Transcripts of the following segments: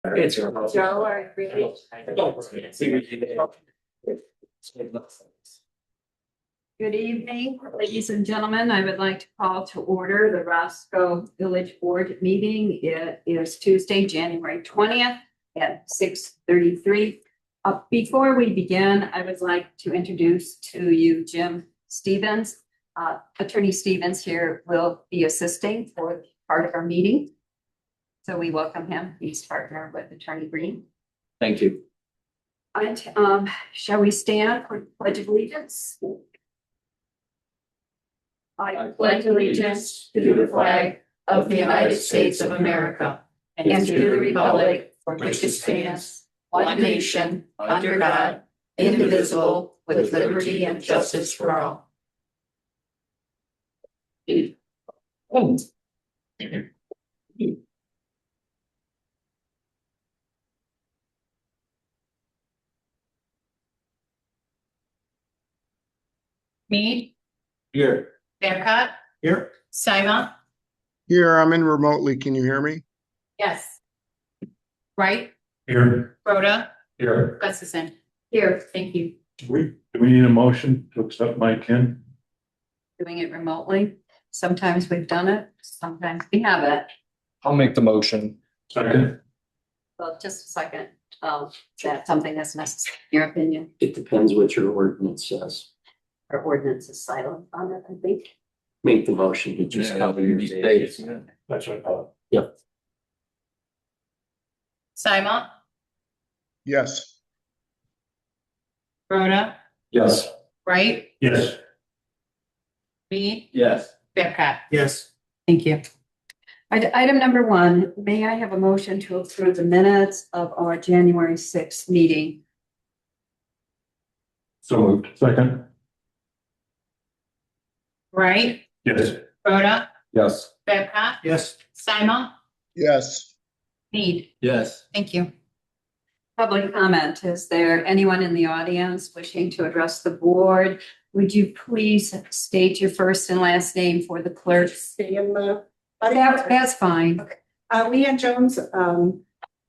It's Joe, are you Good evening, ladies and gentlemen. I would like to call to order the Roscoe Village Board meeting. It is Tuesday, January 20th at 6:33. Before we begin, I would like to introduce to you Jim Stevens. Attorney Stevens here will be assisting for part of our meeting. So we welcome him. He's partner with Attorney Green. Thank you. And shall we stand for the Pledge of Allegiance? I pledge allegiance to the flag of the United States of America and to the republic for which it stands, one nation, under God, indivisible, with liberty and justice for all. Mead, Here. Babcock, Here. Simon, Here, I'm in remotely. Can you hear me? yes. Wright, Here. Rhoda, Here. Gustafson. Here, Thank you. Do we need a motion to accept Mike in? doing it remotely. Sometimes we've done it, sometimes we haven't. I'll make the motion. Second. Well, just a second. Is that something that's necessary, in your opinion? It depends what your ordinance says. Our ordinance is silent on it, I think. Make the motion to just cover your dates. That's what I thought. Simon, Yes. Rhoda, Yes. Wright, Yes. Mead, Yes. Babcock. Yes. Thank you. Item number 1, may I have a motion to approve the minutes of our January 6th meeting? So moved. Second. Wright, Yes. Rhoda, Yes. Babcock, Yes. Simon, Yes. Mead. Yes. Thank you. Public comment. Is there anyone in the audience wishing to address the board? Would you please state your first and last name for the clerk? That's fine. Leanne Jones, I'm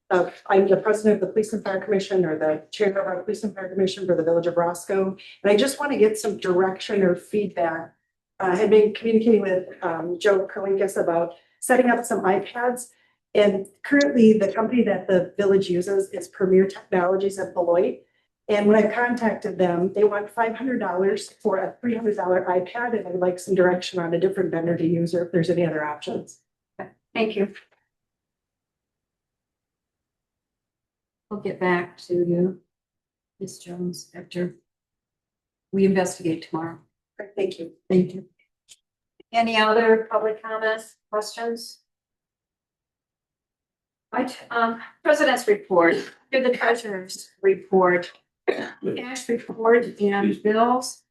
the president of the Police and Fire Commission, or the chair of our Police and Fire Commission for the Village of Roscoe. And I just want to get some direction or feedback. I had been communicating with Joe Kerlinkus about setting up some iPads. And currently the company that the village uses is Premier Technologies in Beloit. And when I contacted them, they want $500 for a $300 iPad, and I'd like some direction on a different vendor to use, or if there's any other options. Thank you. We'll get back to you, Ms. Jones, after we investigate tomorrow. Thank you. Thank you. Any other public comments, questions? President's report, to the treasurer's report, cash report and bills.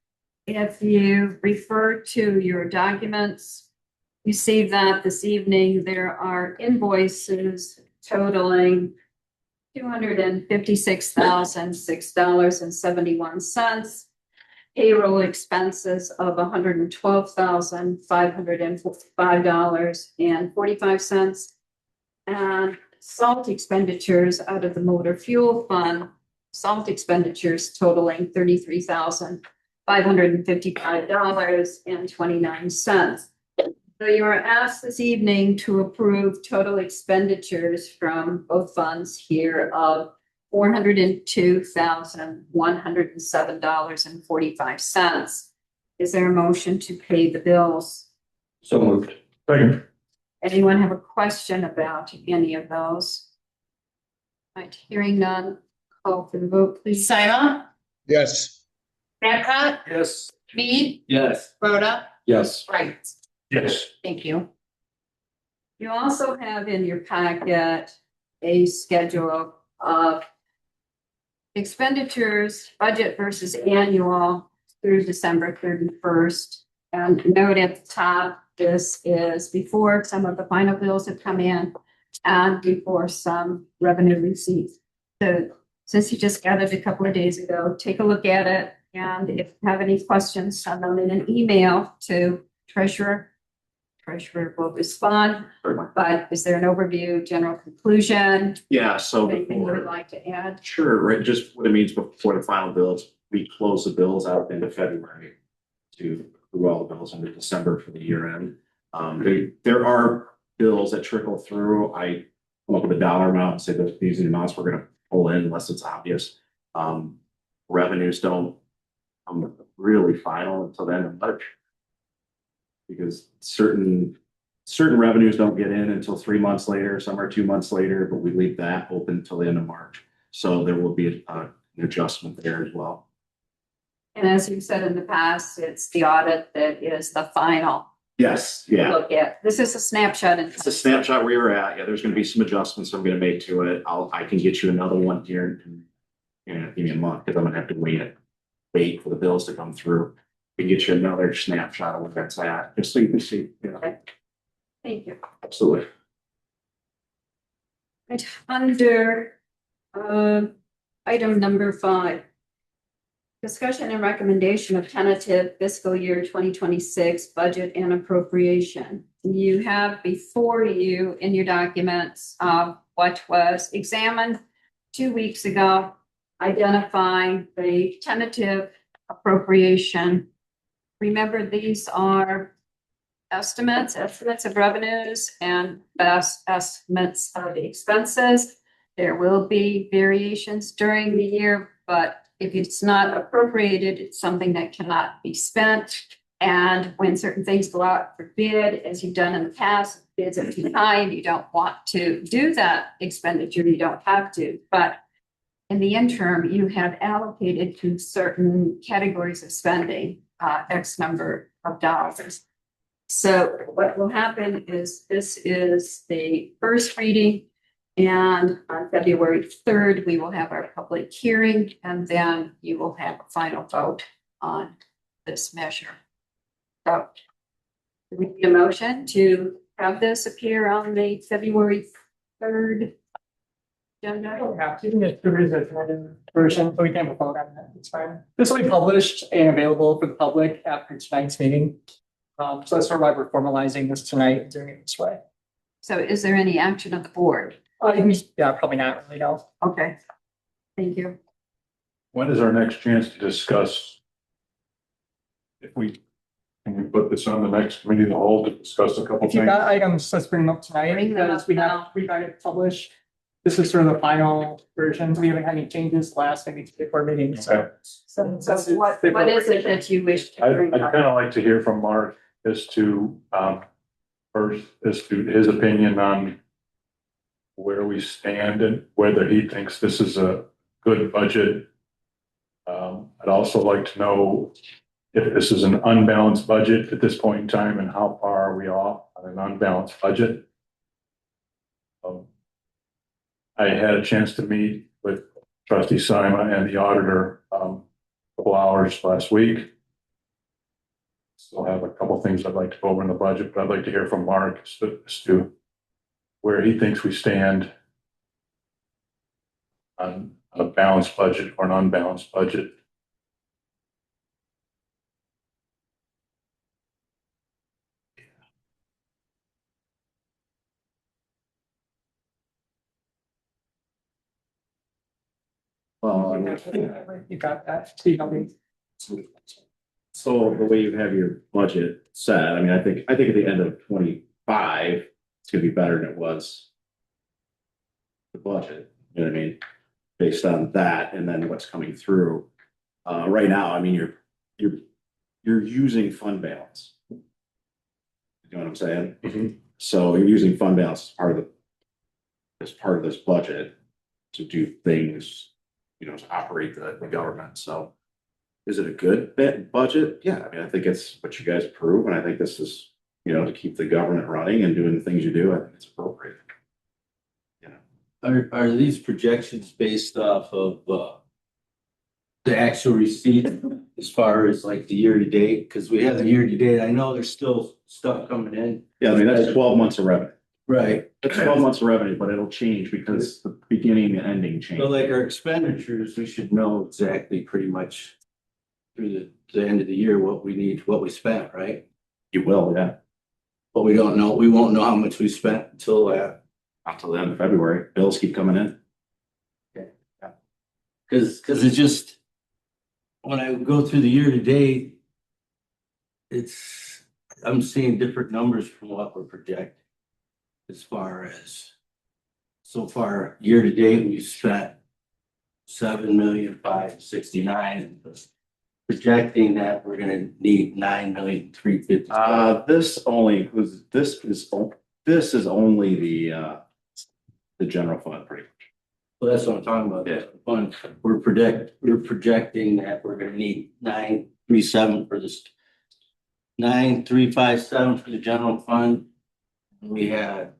If you refer to your documents, you see that this evening there are invoices totaling $256,006.71. Payroll expenses of $112,545.45. And salt expenditures out of the motor fuel fund, salt expenditures totaling $33,555.29. So you are asked this evening to approve total expenditures from both funds here of $402,107.45. Is there a motion to pay the bills? So moved. Second. Anyone have a question about any of those? Right, hearing none, call for the vote, please. Simon, Yes. Babcock, Yes. Mead, Yes. Rhoda, Yes. Wright. Yes. Thank you. You also have in your packet a schedule of expenditures, budget versus annual through December 31st. And note at the top, this is before some of the final bills have come in and before some revenue receipts. So since you just got it a couple of days ago, take a look at it. And if you have any questions, send them in an email to treasurer treasurer will respond. But is there an overview, general conclusion, Yeah, so anything you would before, like to add? sure, right, just what it means before the final bills, we close the bills out into February to approve all the bills into December for the year end. There are bills that trickle through. I come up with a dollar amount and say that these are the amounts we're gonna pull in unless it's obvious. Revenues don't really final until the end of March. Because certain revenues don't get in until 3 months later, some are 2 months later, but we leave that open until the end of March. So there will be an adjustment there as well. And as you said in the past, it's the audit that is the final Yes, yeah. look at. This is a snapshot. It's a snapshot where you're at. Yeah, there's gonna be some adjustments I'm gonna make to it. I can get you another one here in give me a month, because I'm gonna have to wait for the bills to come through. We can get you another snapshot of what that's at, just so you can see, you know, Thank you. absolutely. Right, under item number 5. Discussion and recommendation of tentative fiscal year 2026 budget and appropriation. You have before you in your documents what was examined 2 weeks ago, identifying the tentative appropriation. Remember, these are estimates of revenues and best estimates of the expenses. There will be variations during the year, but if it's not appropriated, it's something that cannot be spent. And when certain things go out for bid, as you've done in the past, bids are too high and you don't want to do that expenditure, you don't have to. But in the interim, you have allocated to certain categories of spending, X number of dollars. So what will happen is this is the first reading. And on February 3rd, we will have our public hearing, and then you will have a final vote on this measure. So do we need a motion to have this appear on the February 3rd agenda? Yeah, you can get through the version, but we can have a vote on that, it's fine. This will be published and available for the public after tonight's meeting. So that's sort of why we're formalizing this tonight and doing it this way. So is there any action of the board? Yeah, probably not really, no. Okay, thank you. When is our next chance to discuss? Can we put this on the next committee of the whole to discuss a couple If you've things? got items, let's bring them up tonight, Bring them because up we now. got it published. This is sort of the final version, we haven't had any changes last maybe 3 or 4 meetings, so. Okay. So what is it that you wish to bring I'd up? kind of like to hear from Mark as to, first, as to his opinion on where we stand and whether he thinks this is a good budget. I'd also like to know if this is an unbalanced budget at this point in time and how far are we off on an unbalanced budget? I had a chance to meet with Trustee Simon and the auditor a couple hours last week. Still have a couple things I'd like to go over in the budget, but I'd like to hear from Mark as to where he thinks we stand on a balanced budget or an unbalanced budget. You got that, so you don't need. So the way you have your budget set, I mean, I think at the end of 25, it's gonna be better than it was. The budget, you know what I mean, based on that and then what's coming through. Right now, I mean, you're using fund balance. You know what I'm saying? Mhm. So you're using fund balance as part of this budget to do things, you know, to operate the government, so. Is it a good budget? Yeah, I mean, I think it's what you guys approve, and I think this is, you know, to keep the government running and doing the things you do, I think it's appropriate. You know, Are these projections based off of, the actual receipt as far as like the year to date? Because we have the year to date. I know there's still stuff coming in. yeah, I mean, that's 12 months of revenue. Right. That's 12 months of revenue, but it'll change because the beginning and ending change. So like our expenditures, we should know exactly pretty much through the end of the year what we need, what we spent, right? You will, yeah. But we don't know, we won't know how much we spent until Until the end of February, bills keep coming in. cause it's just. When I go through the year to date. I'm seeing different numbers from what we're projecting. As far as. So far, year to date, we've spent. 7,569,000. Projecting that we're gonna need 9,350,000. This only includes, this is only the general fund pretty much. Well, that's what I'm talking about. Yeah. Fund, we're projecting that we're gonna need 937 for this. 9,357 for the general fund. We had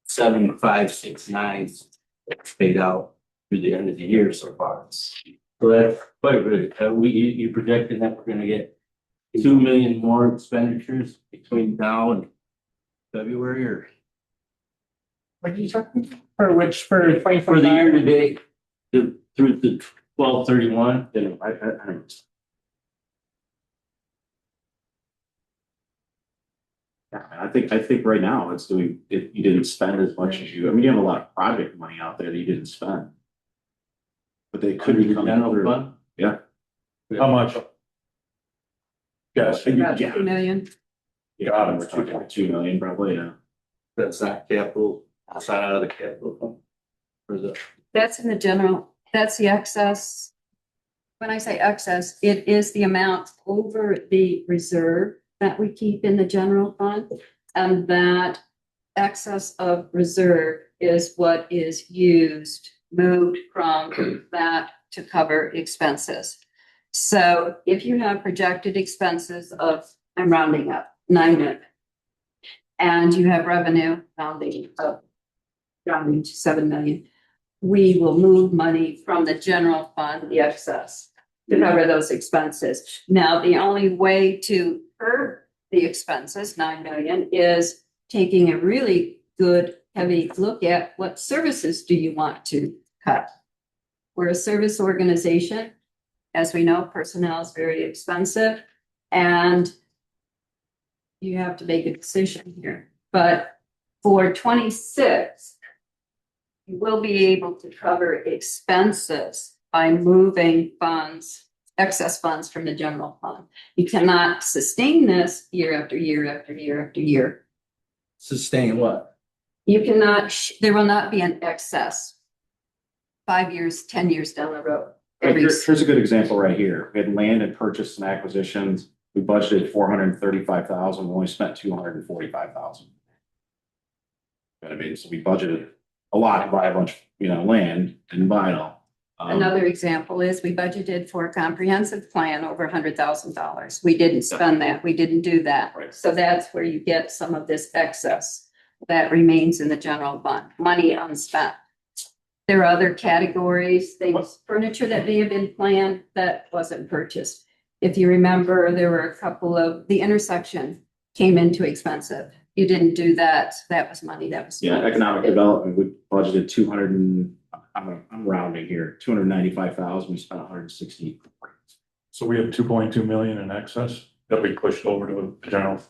7,569 paid out through the end of the year so far. So that's quite good. You projecting that we're gonna get 2 million more expenditures between now and February, or What are you talking, for which, for twenty for the year to twenty-five? date, through the 12/31? You know, I don't. Yeah, I think right now it's doing, you didn't spend as much as you, I mean, you have a lot of project money out there that you didn't spend. But they could be the coming general through. fund? Yeah. How much? Yes, About Yeah. 2 million. Got it, we're 2.2 million probably, yeah. That's not capital, that's not out of the capital fund. For the, That's in the general, that's the excess. When I say excess, it is the amount over the reserve that we keep in the general fund. And that excess of reserve is what is used, moved from that to cover expenses. So if you have projected expenses of, I'm rounding up, 9 million. And you have revenue rounding to 7 million. We will move money from the general fund, the excess, to cover those expenses. Now, the only way to curb the expenses, 9 million, is taking a really good, heavy look at what services do you want to cut? We're a service organization. As we know, personnel is very expensive, and you have to make a decision here. But for 26, you will be able to cover expenses by moving funds, excess funds from the general fund. You cannot sustain this year after year after year after year. sustain what? You cannot, there will not be an excess 5 years, 10 years down the road. Here's a good example right here. We had land and purchase and acquisitions. We budgeted 435,000, we only spent 245,000. I mean, so we budgeted a lot to buy a bunch, land, didn't buy it all. Another example is we budgeted for a comprehensive plan over $100,000. We didn't spend that. We didn't do that. Right. So that's where you get some of this excess that remains in the general fund, money unspent. There are other categories, things, furniture that may have been planned that wasn't purchased. If you remember, there were a couple of, the intersection came in too expensive. You didn't do that. That was money that was. Yeah, spent. economic development, we budgeted 200 and, I'm rounding here, 295,000, we spent 160. so we have 2.2 million in excess that we pushed over to the general.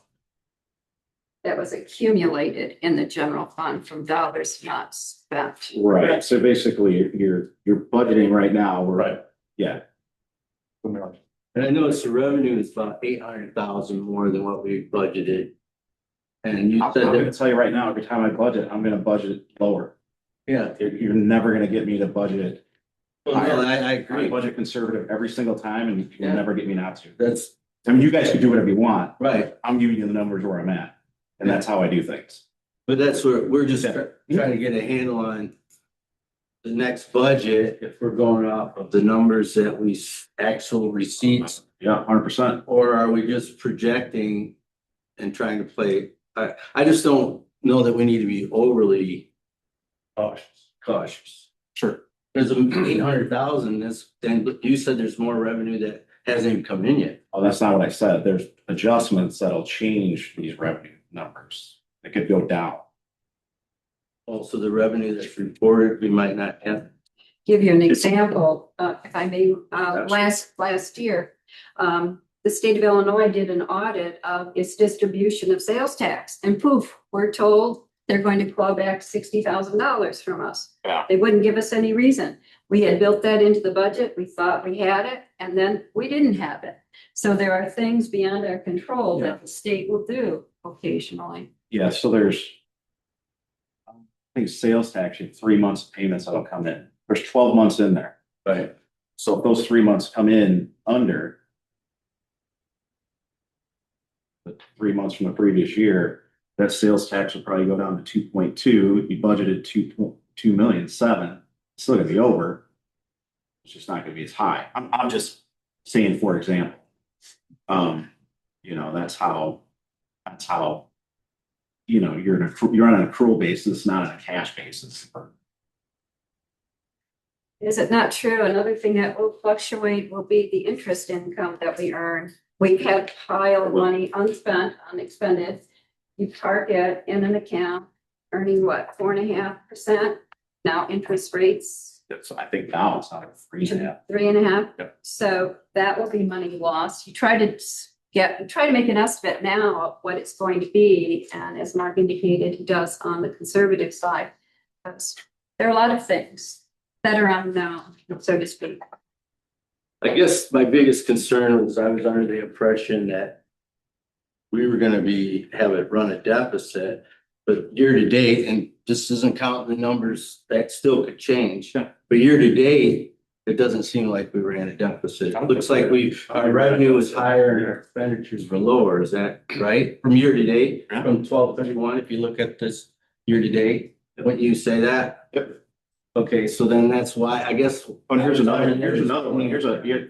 That was accumulated in the general fund from dollars not spent. Right, so basically, you're budgeting right now, Right. yeah, 2 million. And I noticed the revenue is about 800,000 more than what we budgeted. And you I'm said gonna that, tell you right now, every time I budget, I'm gonna budget lower. yeah, You're never gonna get me to budget. well, no, I I agree. budget conservative every single time and you'll Yeah. never get me not to. That's I mean, you guys can do whatever you want. right. I'm giving you the numbers where I'm at. And that's how I do things. But that's where we're just Yeah. trying to get a handle on the next budget, if we're going off of the numbers that actual receipts, Yeah, 100%. or are we just projecting and trying to play? I just don't know that we need to be overly cautious. Sure. There's 800,000, then you said there's more revenue that hasn't even come in yet. Oh, that's not what I said. There's adjustments that'll change these revenue numbers. It could go down. Also, the revenue that's reported, we might not have. Give you an example, if I may, last year, the state of Illinois did an audit of its distribution of sales tax, and poof, we're told they're going to claw back $60,000 from us. Yeah. They wouldn't give us any reason. We had built that into the budget. We thought we had it, and then we didn't have it. So there are things beyond our control that the state will do occasionally. Yeah, so there's, I think sales tax, you have 3 months of payments that'll come in. There's 12 months in there. Right. So if those 3 months come in under the 3 months from the previous year, that sales tax will probably go down to 2.2. You budgeted 2.2 million, 7. It's still gonna be over. It's just not gonna be as high. I'm just saying, for example. You know, that's how, you know, you're on an accrual basis, not on a cash basis. Is it not true? Another thing that will fluctuate will be the interest income that we earn. We've had a pile of money unspent, unexpended. You park it in an account, earning what, 4.5%? Now interest rates, So I think now it's not a free half. 3.5. Yep. So that will be money lost. You try to make an estimate now of what it's going to be. And as Mark indicated, he does on the conservative side. Because there are a lot of things that are unknown, so to speak. I guess my biggest concern was I was under the impression that we were gonna have it run a deficit, but year to date, and this isn't counting the numbers, that still could change. Yeah. But year to date, it doesn't seem like we were in a deficit. It looks like our revenue was higher and our expenditures were lower. Is that right? From year to date, Yeah. from 12/31, if you look at this year to date, wouldn't you say that? Yep. Okay, so then that's why, I guess. And here's another one. You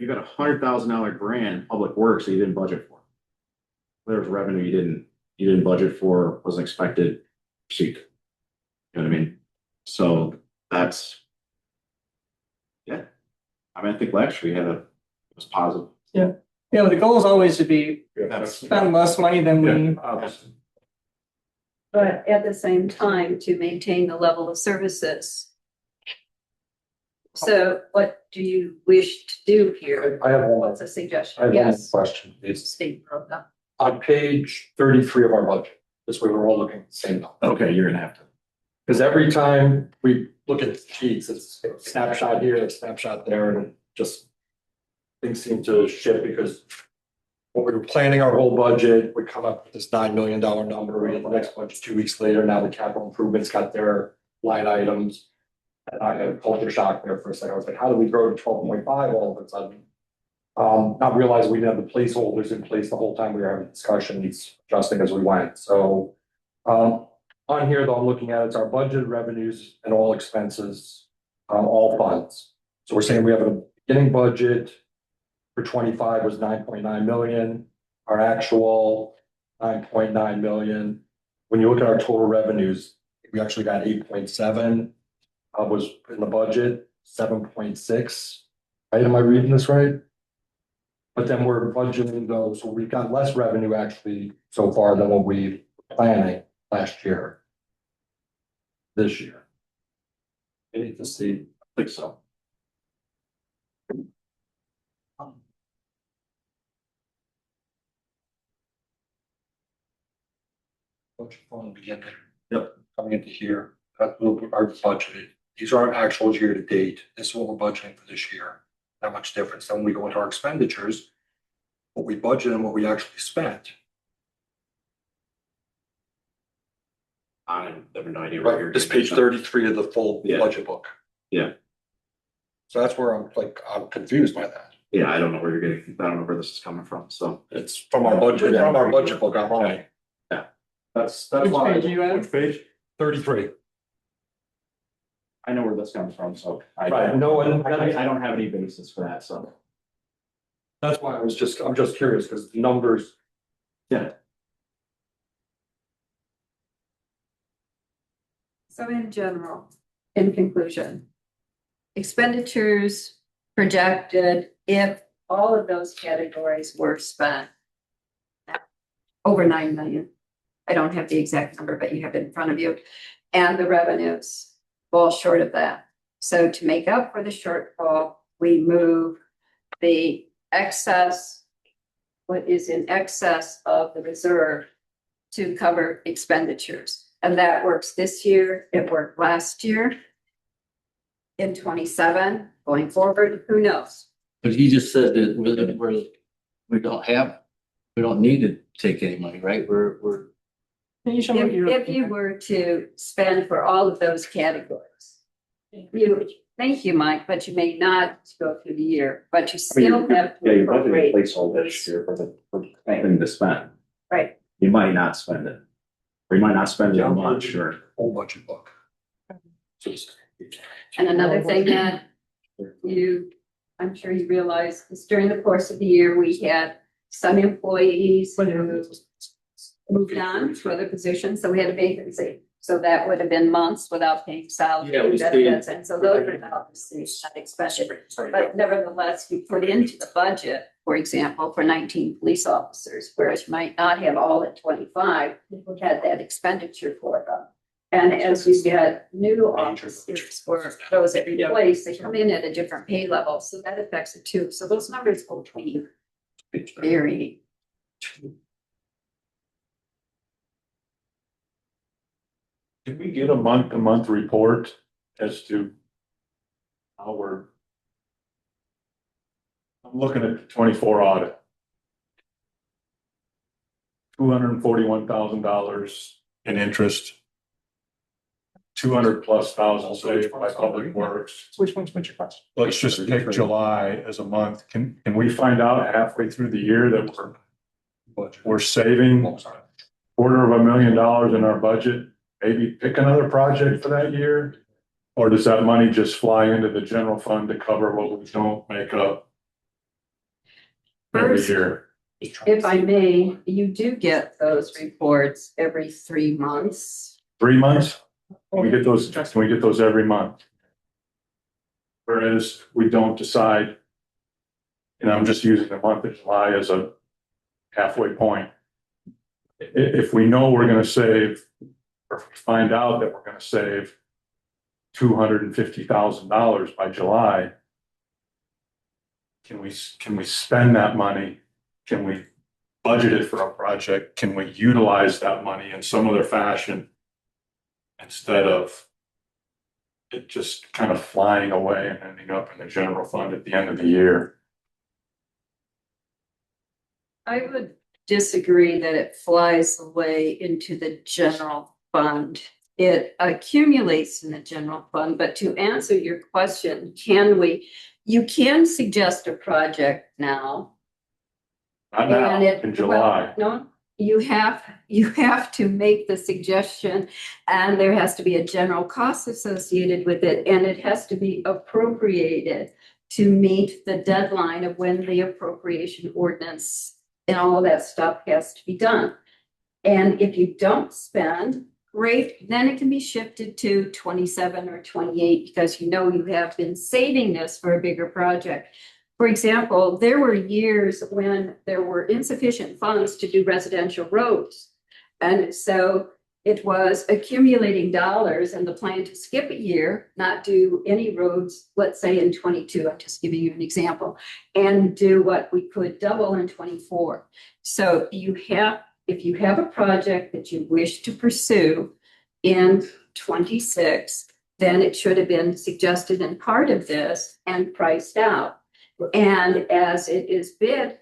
got $100,000 grant in public works that you didn't budget for. There's revenue you didn't budget for, wasn't expected, receipt. You know what I mean? So that's. Yeah. I mean, I think last year it was positive. You know, the goal is always to be That's. spend less money than we. Yeah, obviously. But at the same time, to maintain the level of services. So what do you wish to do here? I have one, What's a I suggestion? have one Yes, question. It's state broke up. on page 33 of our budget. This way we're all looking at the same number. Okay, you're gonna have to. Because every time we look at the sheets, it's a snapshot here, a snapshot there, and it just things seem to shift because when we were planning our whole budget, we come up with this $9 million number. We had the next budget 2 weeks later. Now the capital improvements got their line items. And I had a culture shock there for a second. I was like, how did we grow to 12.5 all of a sudden? Not realizing we didn't have the placeholders in place the whole time we were having discussions, adjusting as we went. So on here, though, I'm looking at it's our budget revenues and all expenses, all funds. So we're saying we have a beginning budget for 25 was 9.9 million. Our actual 9.9 million. When you look at our total revenues, we actually got 8.7 was in the budget, 7.6. Right? Am I reading this right? But then we're budgeting those, so we've got less revenue actually so far than what we were planning last year. This year. I need to see, I think so. Budget fund beginning. Yep. Coming into here, that's what our budgeted. These are our actuals year to date. This is what we're budgeting for this year. Not much difference. Then when we go into our expenditures, what we budget and what we actually spent. I have no idea what you're. This page 33 of the full Yeah. budget book. Yeah. So that's where I'm confused by that. Yeah, I don't know where you're getting, I don't know where this is coming from, so. It's from our budget book online. That's Which why. page are you at? Which page? 33. I know where this comes from, so. Right, no, and I don't have any basis for that, so. that's why I'm just curious because the numbers. Yeah. So in general, in conclusion, expenditures projected if all of those categories were spent. Over 9 million. I don't have the exact number, but you have it in front of you. And the revenues fall short of that. So to make up for the shortfall, we move the excess what is in excess of the reserve to cover expenditures. And that works this year, it worked last year. In 27, going forward, who knows? But he just said that we don't need to take any money, right? We're. Can you show me what you're? If you were to spend for all of those categories, thank you, Mike, but you may not go through the year, but you still have. Yeah, your budget appropriate placeholder this year for thing to spend. Right. You might not spend it. Or you might not spend it much or. Whole budget book. And another thing that I'm sure you realize is during the course of the year, we had some employees who moved on to other positions, so we had a vacancy. So that would have been months without paying salary Yeah, we see. benefits, and so those are obviously not expected. But nevertheless, you put into the budget, for example, for 19 police officers, whereas you might not have all at 25, you had that expenditure for them. And as we get new officers for those that replace, they come in at a different pay level, so that affects it too. So those numbers will be very. Can we get a month-to-month report as to how we're? I'm looking at the 24 audit. $241,000 in interest. 200,000+ saved by Public Works. What's your question? Let's just pick July as a month. Can we find out halfway through the year that we're saving $250,000 in our budget? Maybe pick another project for that year? Or does that money just fly into the general fund to cover what we don't make up every First, year? if I may, you do get those reports every 3 months. 3 months? Can we get those every month? Whereas we don't decide, and I'm just using the month of July as a halfway point. If we know we're gonna save, or if we find out that we're gonna save $250,000 by July, can we spend that money? Can we budget it for a project? Can we utilize that money in some other fashion? Instead of it just kind of flying away and ending up in the general fund at the end of the year. I would disagree that it flies away into the general fund. It accumulates in the general fund, but to answer your question, you can suggest a project now. Not now, And in July. No, you have to make the suggestion, and there has to be a general cost associated with it, and it has to be appropriated to meet the deadline of when the appropriation ordinance and all of that stuff has to be done. And if you don't spend, great, then it can be shifted to 27 or 28 because you know you have been saving this for a bigger project. For example, there were years when there were insufficient funds to do residential roads. And so it was accumulating dollars and the plan to skip a year, not do any roads, let's say in 22, I'm just giving you an example, and do what we could double in 24. So if you have a project that you wish to pursue in 26, then it should have been suggested in part of this and priced out. And as it is bid,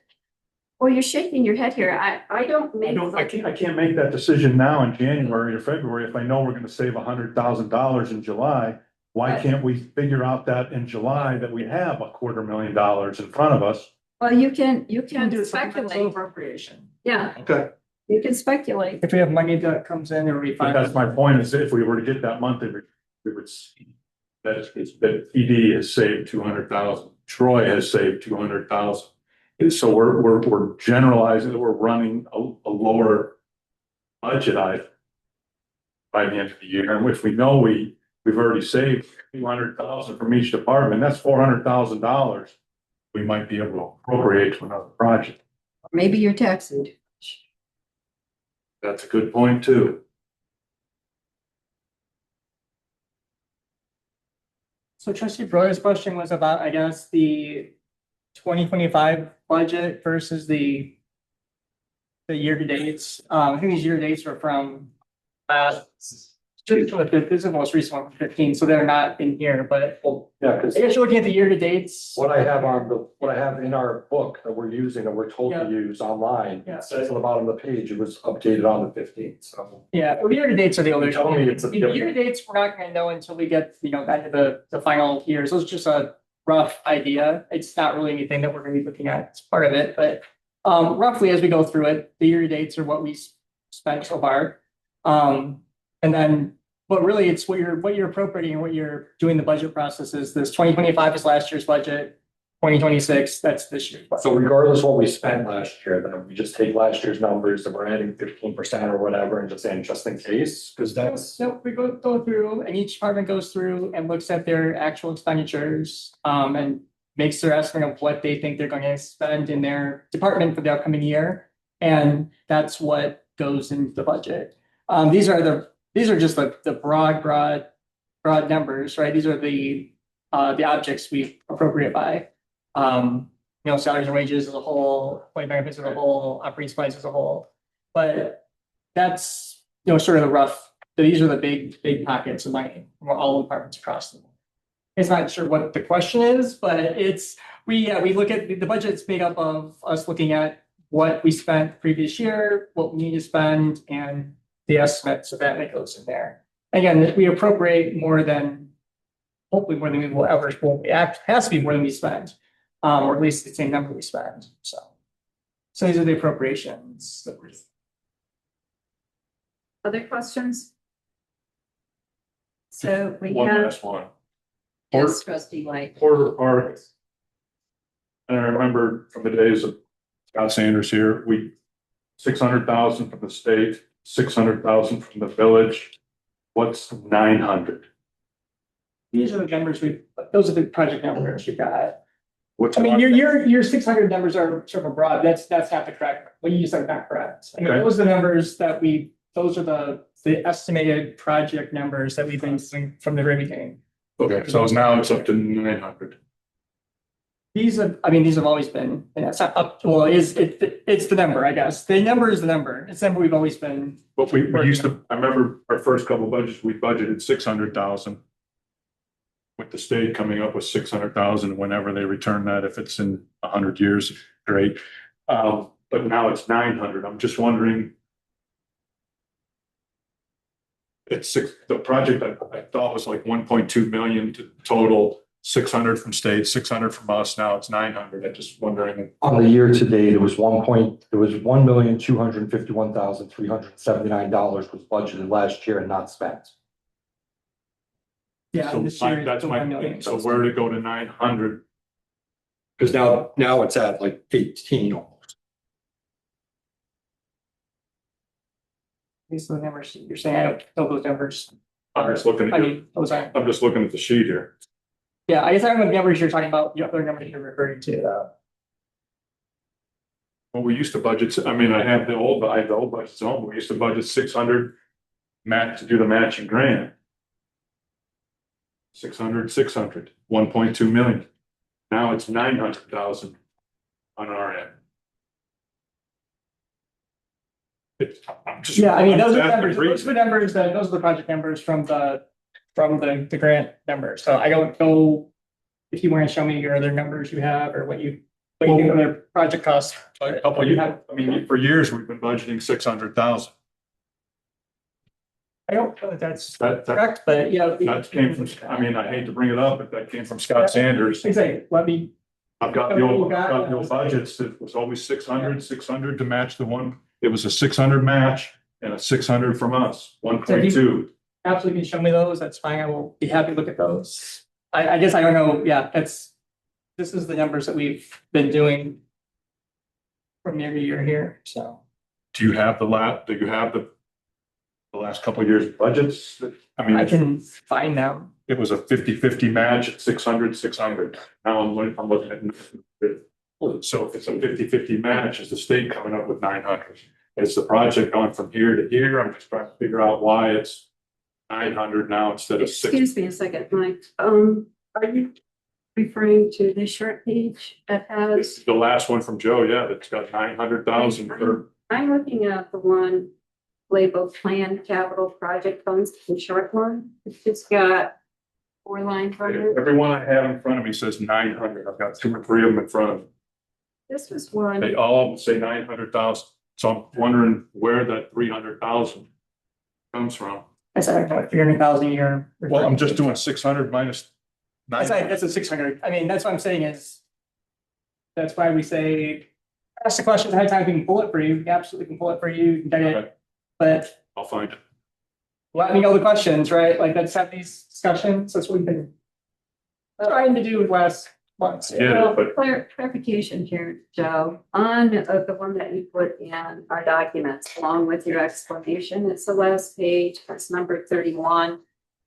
well, you're shaking your head here. I can't make that decision now in January or February if I know we're gonna save $100,000 in July. Why Right. can't we figure out that in July that we have $250,000 in front of us? Well, you can Do a supplemental speculate. appropriation. Yeah, Okay. you can speculate. If we have money that comes in or we But find. that's my point, is if we were to get that month, we would see that ED has saved 200,000, Troy has saved 200,000. So we're generalizing, we're running a lower budget item by the end of the year. And if we know we've already saved 200,000 from each department, that's $400,000 we might be able to appropriate to another project. Maybe you're taxing. That's a good point too. So trustee Breuer's question was about, I guess, the 2025 budget versus the the year to dates. I think these year to dates are from this is the most recent one from 15, so they're not in here, but Well, yeah, because I guess you're looking at the year to dates. what I have in our book that we're using, that we're told to Yeah. use online, Yeah. it says on the bottom of the page, it was updated on the 15th, so. Yeah, the year to dates are the older. You told me it's a The year to dates, we're not gonna know until we get, back to the final years. Those are just a rough idea. It's not really anything that we're gonna be looking at as part of it, but roughly as we go through it, the year to dates are what we spent so far. And then, but really it's what you're appropriating and what you're doing the budget process is. This 2025 is last year's budget, 2026, that's this year's budget. So regardless of what we spent last year, then we just take last year's numbers and we're adding 15% or whatever and just saying just in case, because that's. No, we go through and each department goes through and looks at their actual expenditures, and makes their estimate of what they think they're going to spend in their department for the upcoming year. And that's what goes into the budget. These are just the broad numbers, right? These are the objects we appropriate by. Salaries and wages as a whole, employee benefits as a whole, operating supplies as a whole. But that's, sort of the rough, these are the big pockets of money from all departments across the board. It's not sure what the question is, but we look at the budget's made up of us looking at what we spent the previous year, what we need to spend, and the estimates of that goes in there. Again, we appropriate hopefully more than we will ever, has to be more than we spend, or at least the same number we spend. So these are the appropriations. Other questions? So we One have, last one. yes, trustee White. Porter Park. And I remember from the days of Scott Sanders here, 600,000 from the state, 600,000 from the village. What's 900? These are the numbers those are the project numbers you got. What's I mean, your 600 numbers are sort of broad. That's not the correct. What you said not correct. I mean, Okay. those are the numbers those are the estimated project numbers that we've been using from the very beginning. Okay, so now it's up to 900. These have always been, and that's not up, well, it's the number, I guess. The number is the number. It's the number we've always been. But we used to, I remember our first couple of budgets, we budgeted 600,000. With the state coming up with 600,000 whenever they return that, if it's in 100 years, great. But now it's 900. I'm just wondering. The project I thought was like 1.2 million to total, 600 from state, 600 from us. Now it's 900. I'm just wondering. On the year to date, it was $1,251,379 was budgeted last year and not spent. Yeah, So this year. that's it's my, 1 million. so where to go to 900? Because now it's at like 18 almost. These are the numbers you're saying. I don't know those numbers. I'm just looking at I'm just looking at the sheet here. Yeah, I guess I don't know the numbers you're talking about, the other numbers you're referring to. Well, we used to budget, I mean, I have the old budgets home, we used to budget 600 to do the matching grant. 600, 1.2 million. Now it's 900,000 on our end. I'm just. Yeah, I mean, those are I'm numbers, asking those are the numbers those are the project numbers from the grant numbers. So I don't know if you want to show me your other numbers you have or what you think other project costs. A couple of years, I mean, for years, we've been budgeting 600,000. I don't know if that's That correct, but yeah. That came from, I mean, I hate to bring it up, but that came from Scott Sanders. Exactly. I've got the old budgets. It was always 600 to match the one. It was a 600 match and a 600 from us, 1.2. Absolutely can show me those. That's fine. I will be happy to look at those. I guess I don't know. Yeah, this is the numbers that we've been doing from year to year here. So Do you have the last couple of years budgets? I mean, I can find them. it was a 50-50 match at 600. Now I'm looking at. So if it's a 50-50 match, is the state coming up with 900? Is the project going from here to here? I'm just trying to figure out why it's 900 now instead of 600. Excuse me a second, Mike. Are you referring to this short page that has? The last one from Joe, yeah, that's got 900,000 for I'm looking at the one labeled Planned Capital Project Funds, the short one. It's just got 4 lines on it. Everyone I have in front of me says 900. I've got 2 or 3 of them in front of me. This was one. They all say 900,000. So I'm wondering where that 300,000 comes from. I said, 300,000 a year. Well, I'm just doing 600 minus That's 900. that's a 600. I mean, that's what I'm saying is. That's why we say, ask the questions ahead of time, we can pull it for you, we absolutely can pull it for you, you can get Okay. it. But I'll find it. let me know the questions, right? Like, let's have these discussions, that's what we've been trying to do last months. Yeah, Well, but- clarification here, Joe, on the one that you put in our documents along with your explanation, it's the last page, it's number 31.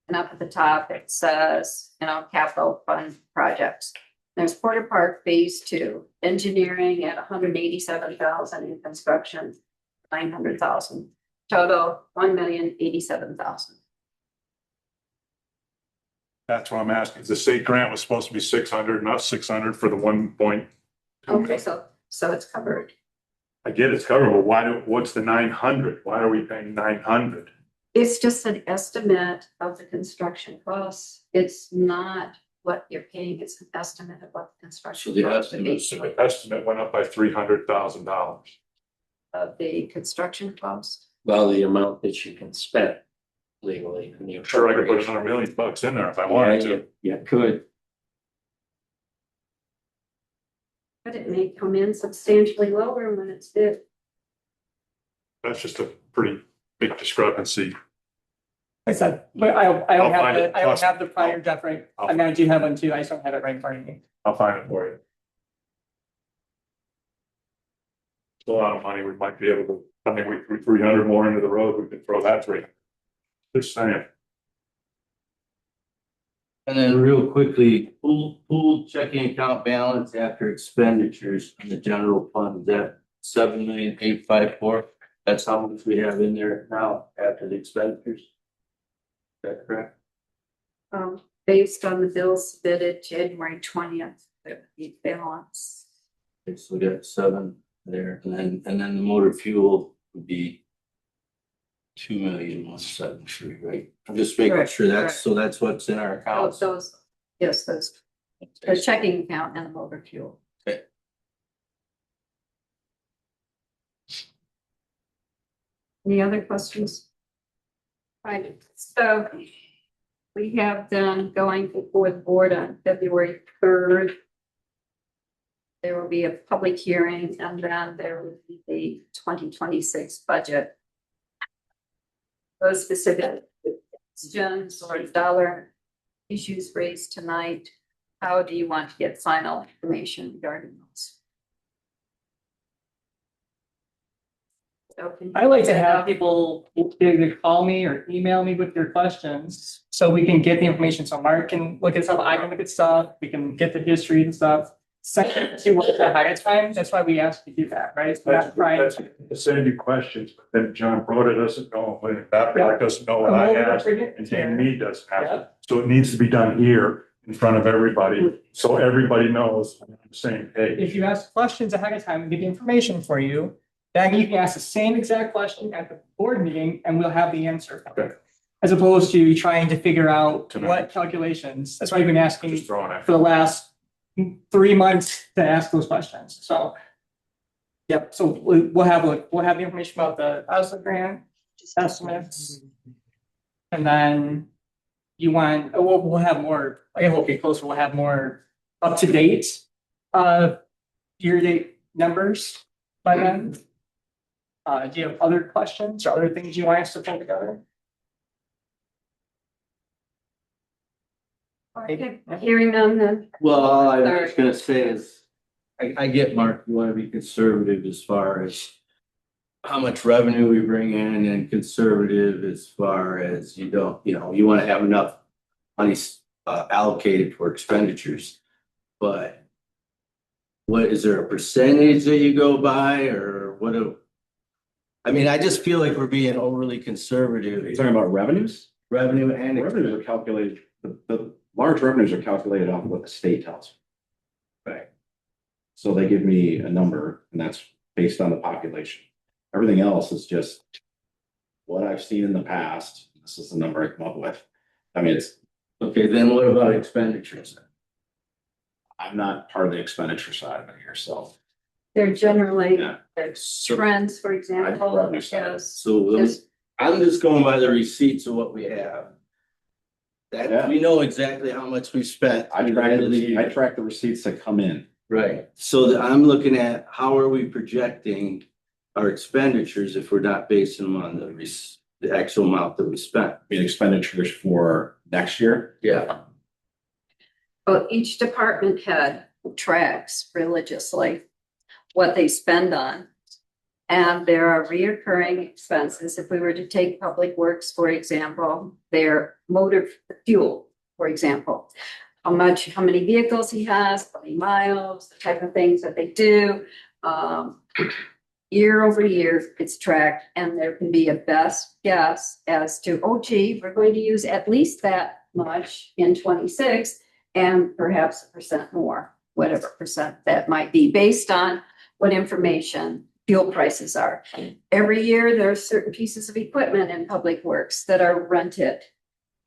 And up at the top, it says, capital fund projects. There's Porter Park Phase 2, engineering at 187,000 in construction, 900,000. Total, 1,087,000. That's what I'm asking. The state grant was supposed to be 600, not 600 for the 1.2 Okay, million. so it's covered. I get it's covered, but what's the 900? Why are we paying 900? It's just an estimate of the construction costs. It's not what you're paying, it's an estimate of what the construction. So the costs would be. estimate- The estimate went up by $300,000. Of the construction cost. Well, the amount that you can spend legally. in the Sure, I could put appropriation. another $1 million in there if I Yeah, wanted to. you could. But it may come in substantially lower when it's bid. That's just a pretty big discrepancy. I said, but I I'll don't have find it. the, I don't have the prior Jeff right, I mean, I do have one too, I just don't have it right in front of me. I'll find it for you. It's a lot of money. We might be able to, I mean, we threw 300 more into the road. We could throw that 300. Just saying. And then real quickly, pool checking account balance after expenditures in the general fund, that 7,854,000. That's how much we have in there now after the expenditures. Is that correct? Based on the bills submitted January 20th, the balance. Okay, so we got 7 there, and then the motor fuel would be 2,173,000, right? I'm just making Correct, sure correct. so that's what's in our accounts. Those, yes, the checking account and the motor fuel. Okay. Any other questions? Right, so we have them going before the board on February 3rd. There will be a public hearing and then there will be the 2026 budget. Those specific questions or dollar issues raised tonight, how do you want to get final information regarding those? I like to have people either call me or email me with their questions, so we can get the information, so Mark can look at stuff, I can look at stuff, we can get the history and stuff. Second, to work ahead of time, that's why we ask you to do that, right? We're not trying That's to. to send you questions, but then John Broda doesn't know, that guy doesn't know what I asked, and Jamie doesn't have Yeah. it. So it needs to be done here in front of everybody, so everybody knows we're on the same page. If you ask questions ahead of time, we get the information for you, then you can ask the same exact question at the board meeting and we'll have the answer. Okay. As opposed to trying to figure out Tonight. what calculations, that's why I've been asking Just throwing it. for the last 3 months to ask those questions, so. Yep, so we'll have the information about the housing grant estimates. And then you want, we'll have more, I hope get closer, we'll have more up to date. Year-to-date numbers by then. Do you have other questions or other things you want us to pull together? Okay, hearing none then. Well, all I was Sorry. gonna say is, I get, Mark, you wanna be conservative as far as how much revenue we bring in and conservative as far as you don't, you wanna have enough money allocated for expenditures. But what, is there a percentage that you go by or what? I mean, I just feel like we're being overly conservative. You're talking about revenues? Revenue and Revenues are calculated, the large revenues are calculated off what the state tells me. Right. So they give me a number and that's based on the population. Everything else is just what I've seen in the past. This is the number I come up with. I mean, it's, Okay, then what about expenditures? I'm not part of the expenditure side of it here, so. They're generally, Yeah. trends, for example, revenue side. is So just I'm just going by the receipts of what we have. Yeah. That, we know exactly how much we spent. I through the end of the year. track the receipts that come in. Right, so I'm looking at how are we projecting our expenditures if we're not basing them on the actual amount that we spent? I mean, expenditures for next year. Yeah. well, each department head tracks religiously what they spend on. And there are reoccurring expenses. If we were to take public works, for example, their motor fuel, for example. How many vehicles he has, how many miles, the type of things that they do. Year over year, it's tracked, and there can be a best guess as to, oh gee, we're going to use at least that much in 26 and perhaps 1% more, whatever percent that might be, based on what information fuel prices are. Every year, there are certain pieces of equipment in public works that are rented,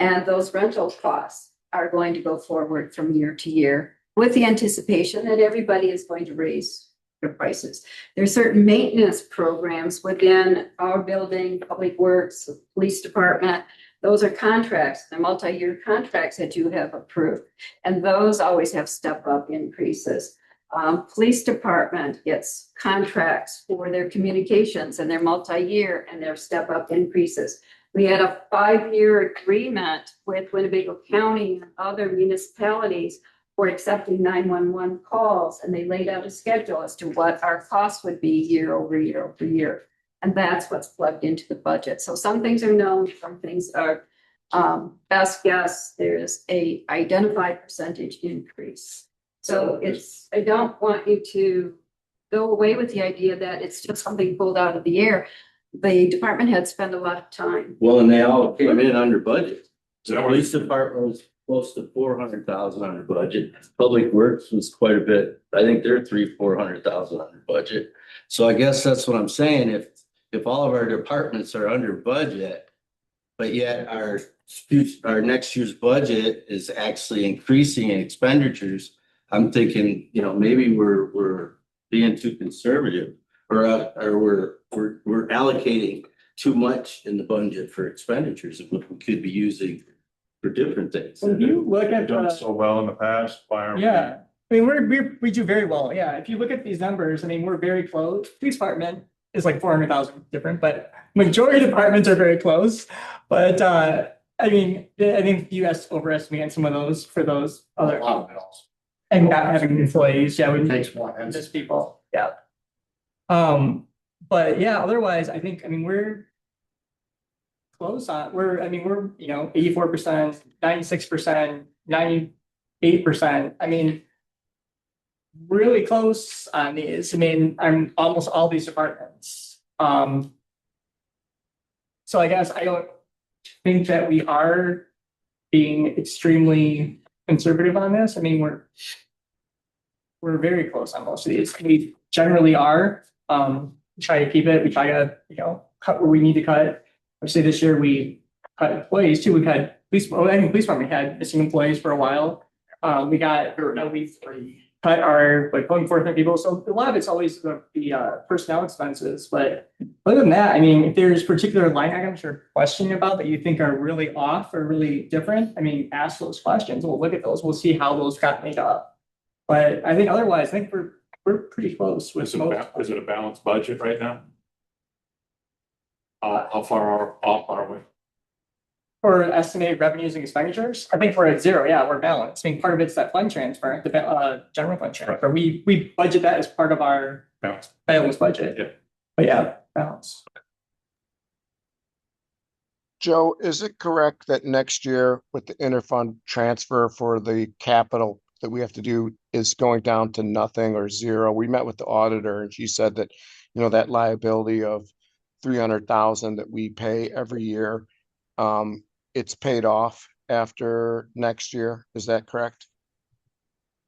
and those rental costs are going to go forward from year to year with the anticipation that everybody is going to raise their prices. There are certain maintenance programs within our building, public works, police department. Those are contracts, they're multi-year contracts that you have approved. And those always have step-up increases. Police department gets contracts for their communications, and they're multi-year, and their step-up increases. We had a 5-year agreement with Winnebago County and other municipalities for accepting 911 calls, and they laid out a schedule as to what our costs would be year over year over year. And that's what's plugged into the budget. So some things are known, some things are best guess. There's a identified percentage increase. So it's, I don't want you to go away with the idea that it's just something pulled out of the air. The department heads spend a lot of time. Well, and they all came in under budget. So The police department was close to 400,000 under budget. Public Works was quite a bit. I think they're 400,000 under budget. So I guess that's what I'm saying. If all of our departments are under budget, but yet our next year's budget is actually increasing in expenditures, I'm thinking, maybe we're being too conservative, or we're allocating too much in the budget for expenditures of what we could be using for different things. So if you look at We've done so well in the past, why aren't we? yeah, I mean, we do very well. Yeah, if you look at these numbers, I mean, we're very close. Police department is like 400,000 different, but majority of departments are very close. But I mean, I think you overestimate some of those for those other, A lot of bills. and not having employees. Yeah, we It need takes one, and just people. Yeah. But yeah, otherwise, I mean, we're close on, we're 84%, 96%, 98%. I mean, really close on these. I mean, I'm almost all these departments. So I guess I don't think that we are being extremely conservative on this. I mean, we're very close on most of these. We generally are. Try to keep it. We try to, cut where we need to cut. Obviously, this year we cut employees too. We've had police department had missing employees for a while. We've cut our code enforcement people. So a lot of it's always the personnel expenses. But other than that, I mean, if there's particular line items you're questioning about that you think are really off or really different, I mean, ask those questions. We'll look at those. We'll see how those got made up. But I think otherwise, I think we're pretty close with most. Is it a balanced budget right now? How far off are we? For estimated revenues and expenditures, I think we're at zero. Yeah, we're balanced. I mean, part of it's that fund transfer, the general fund transfer. We budget that as part of our balanced budget. Yeah. But yeah, balance. Joe, is it correct that next year with the interfund transfer for the capital that we have to do is going down to nothing or zero? We met with the auditor and she said that, that liability of 300,000 that we pay every year, it's paid off after next year. Is that correct?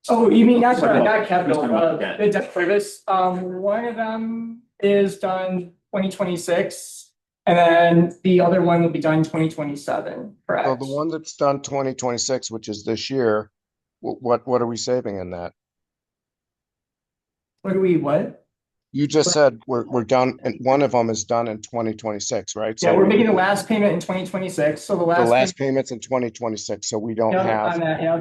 Oh, you mean not capital, Just talking about the debt service? One of them is done 2026. And then the other one will be done 2027, So correct? the one that's done 2026, which is this year, what are we saving in that? What? You just said we're done, and one of them is done in 2026, right? Yeah, So we're making the last payment in 2026, so the the last. last payment's in 2026, so we don't Yeah, have, on that, yeah.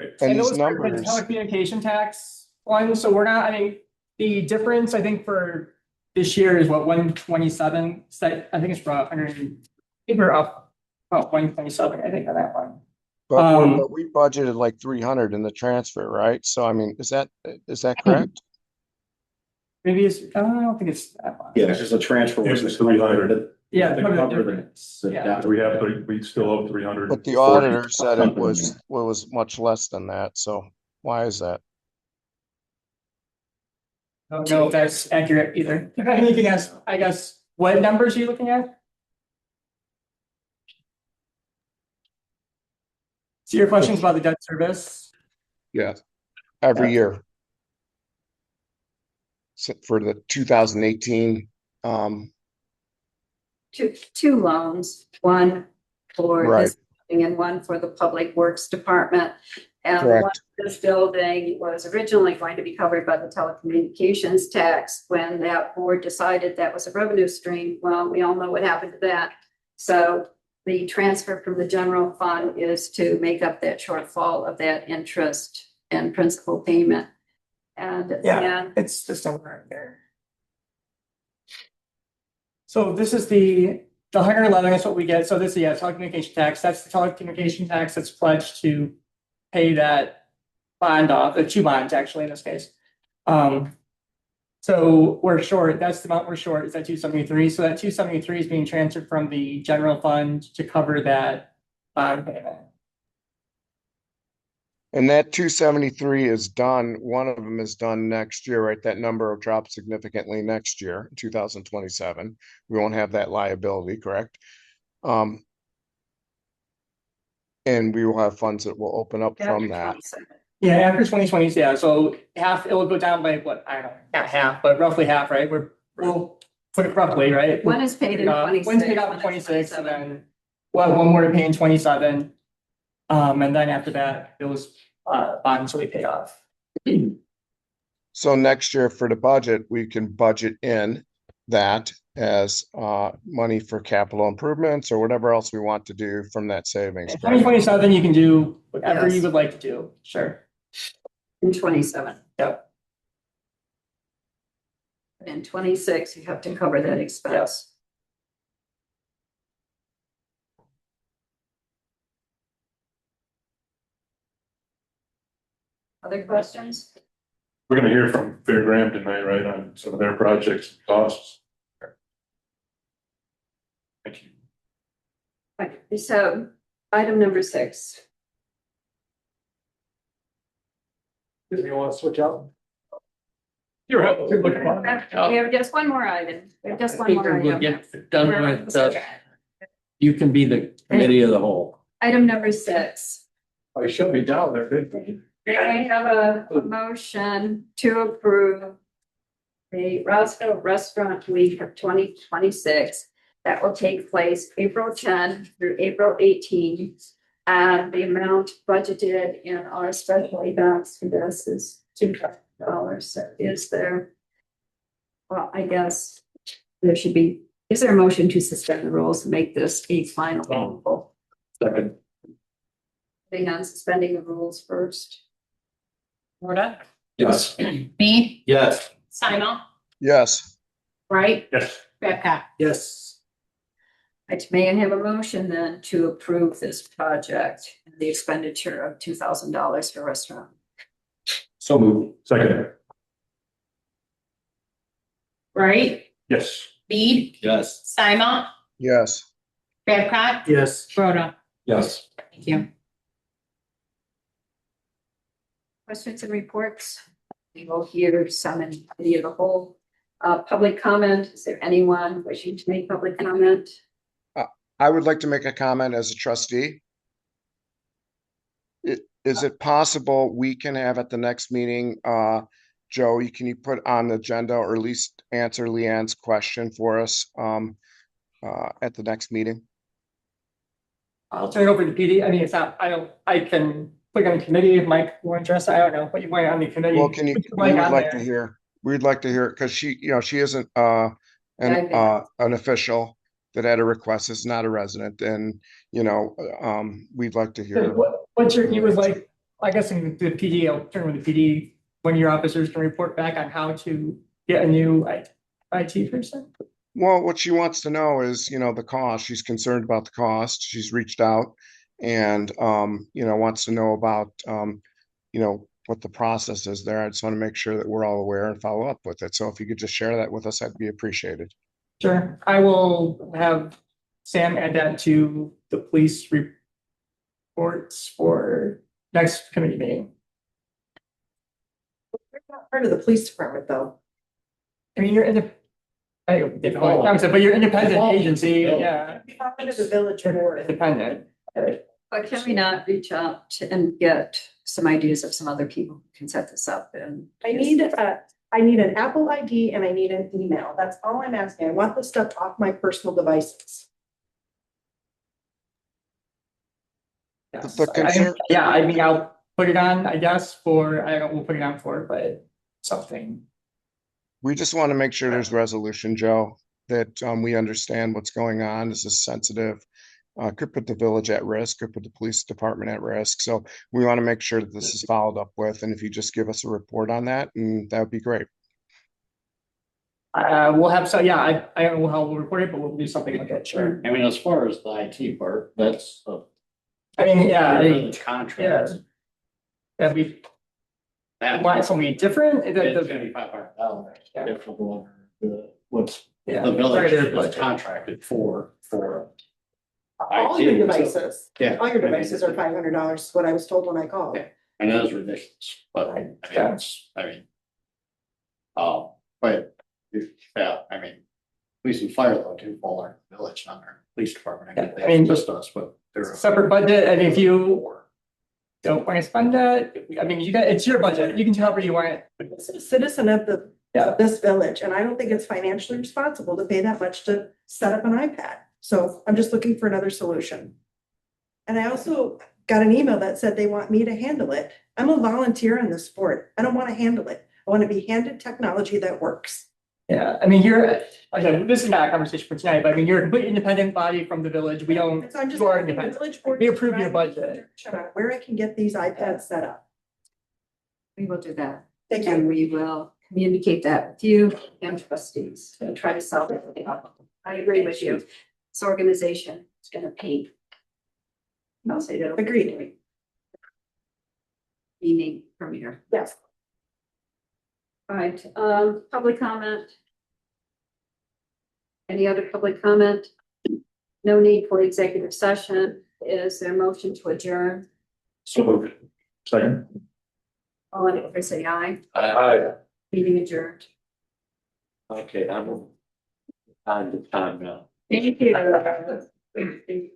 and And these those are the numbers, telecommunication tax one, so we're not, I mean, the difference, I think, for this year is what, 127, so I think it's about 100, I think we're up about 127, I think, on that one. but we budgeted like 300 in the transfer, right? So I mean, is that correct? Maybe it's, I don't think it's that much. Yeah, it's just a transfer. It was 300. Yeah, To cover the cover difference. the Yeah. debt. We still owe 300. But the auditor said it was much less than that, so why is that? I don't know if that's accurate either. You can ask, I guess, what numbers are you looking at? So your question's about the debt service? Yeah, every Yeah. year. For the 2018, Two loans, one for Right. this building and one for the Public Works Department. And Correct. one of this building was originally going to be covered by the telecommunications tax. When that board decided that was a revenue stream, well, we all know what happened to that. So the transfer from the general fund is to make up that shortfall of that interest and principal payment. And Yeah, it's just over right there. So this is the 111 is what we get. So this, yeah, telecommunication tax, that's the telecommunication tax that's pledged to pay that bond off, the two bonds actually in this case. So we're short, that's the amount we're short, is that 273. So that 273 is being transferred from the general fund to cover that bond payment. and that 273 is done. One of them is done next year, right? That number will drop significantly next year, 2027. We won't have that liability, correct? And we will have funds that will open up from that. Yeah, after 2020, yeah, so half, it will go down by what, I don't know, not half, but roughly half, right? We'll put it roughly, right? one is paid in 26. One's paid out in 26, and then we'll have one more to pay in 27. And then after that, those bonds will be paid off. So next year for the budget, we can budget in that as money for capital improvements or whatever else we want to do from that savings. In 2027, you can do whatever you Yes. would like to do, sure. In 27. Yep. In 26, you have to cover that expense. Other questions? We're gonna hear from Fairgraham tonight, right, on some of their projects and costs. Thank you. Okay, so item number 6. Do you want to switch out? You're up. You're looking We have just one more item. We have just I one think more we'll item. get done with, you can be the committee of the whole. Item number 6. I should be down there, good. I have a motion to approve the Roscoe Restaurant Week of 2026 that will take place April 10 through April 18. And the amount budgeted in our special events for this is $2,000. So is there? Well, I guess there should be, is there a motion to suspend the rules and make this a final vote? Second. Being on suspending the rules first. Rhoda, Yes. Mead, Yes. Simon, Yes, Wright, Yes. Babcock. Yes. May I have a motion then to approve this project and the expenditure of $2,000 for restaurant? So move. Second. Wright, Yes. Mead, Yes. Simon, yes. Babcock, Yes. Rhoda. Yes. Thank you. Questions and reports? We will hear some in committee of the whole. Public comment, is there anyone wishing to make public comment? I would like to make a comment as a trustee. Is it possible we can have at the next meeting, Joey, can you put on the agenda or at least answer Leanne's question for us at the next meeting? I'll turn it over to PD. I mean, it's not, I can put it on the committee if Mike were interested. I don't know what you want on the committee. Well, can you, Put we Mike would on like to there. hear, we'd like to hear, because she, she isn't Yeah, an official that had a request, is not a resident, and we'd like to So hear. what's your, you would like, I guess in the PD, I'll turn with the PD, when your officers can report back on how to get a new IT person. Well, what she wants to know is, the cost. She's concerned about the cost. She's reached out and, wants to know about, what the process is there. I just want to make sure that we're all aware and follow up with it. So if you could just share that with us, that'd be appreciated. Sure, I will have Sam add that to the police reports for next committee meeting. We're not part of the police department, though. I mean, you're in the. But you're independent agency, yeah. Part of the village board. Independent. But can we not reach out and get some ideas of some other people who can set this up and? I need an Apple ID and I need an email. That's all I'm asking. I want this stuff off my personal devices. Yes. The concern- Yeah, I mean, I'll put it on, I guess, for, I don't know, we'll put it on for, but something. We just want to make sure there's resolution, Joe, that we understand what's going on. This is sensitive. Could put the village at risk, could put the police department at risk. So we want to make sure that this is followed up with. And if you just give us a report on that, and that would be great. We'll have, so yeah, I don't know how we'll report it, but we'll do something like that, sure. I mean, as far as the IT part, that's I mean, yeah, village contract. that we That want something different. it's $5,500. Yeah. If we're going to what's Yeah. the village Sorry, is but- contracted for. All IT, your so- devices, Yeah. all your devices are $500, what I was told when I called. Yeah. And that is ridiculous, but I mean, Yeah. but yeah, I mean, police and fire though do fall under the village, not our police department. Yeah, They I mean, assist us, but they're. Separate budget, and if you don't want to spend that, I mean, it's your budget, you can do however you want it. This is a citizen of Yeah. this village, and I don't think it's financially responsible to pay that much to set up an iPad. So I'm just looking for another solution. And I also got an email that said they want me to handle it. I'm a volunteer in this sport. I don't want to handle it. I want to be handed technology that works. Yeah, I mean, again, this is not a conversation for tonight, but I mean, you're a completely independent body from the village, we don't, And so I'm just you are asking the independent. village board We to approve your provide budget. information on where I can get these iPads set up. We will do that. Thank And you. we will communicate that with you and trustees and try to solve it. I agree with you. This organization is gonna pay. I'll say that. Agreed. Meaning premier. Yes. All right, public comment. Any other public comment? No need for executive session. Is there a motion to adjourn? So moved. Second. All in favor, say aye. Aye. Meeting adjourned. Okay, I'm on the time now. Thank you.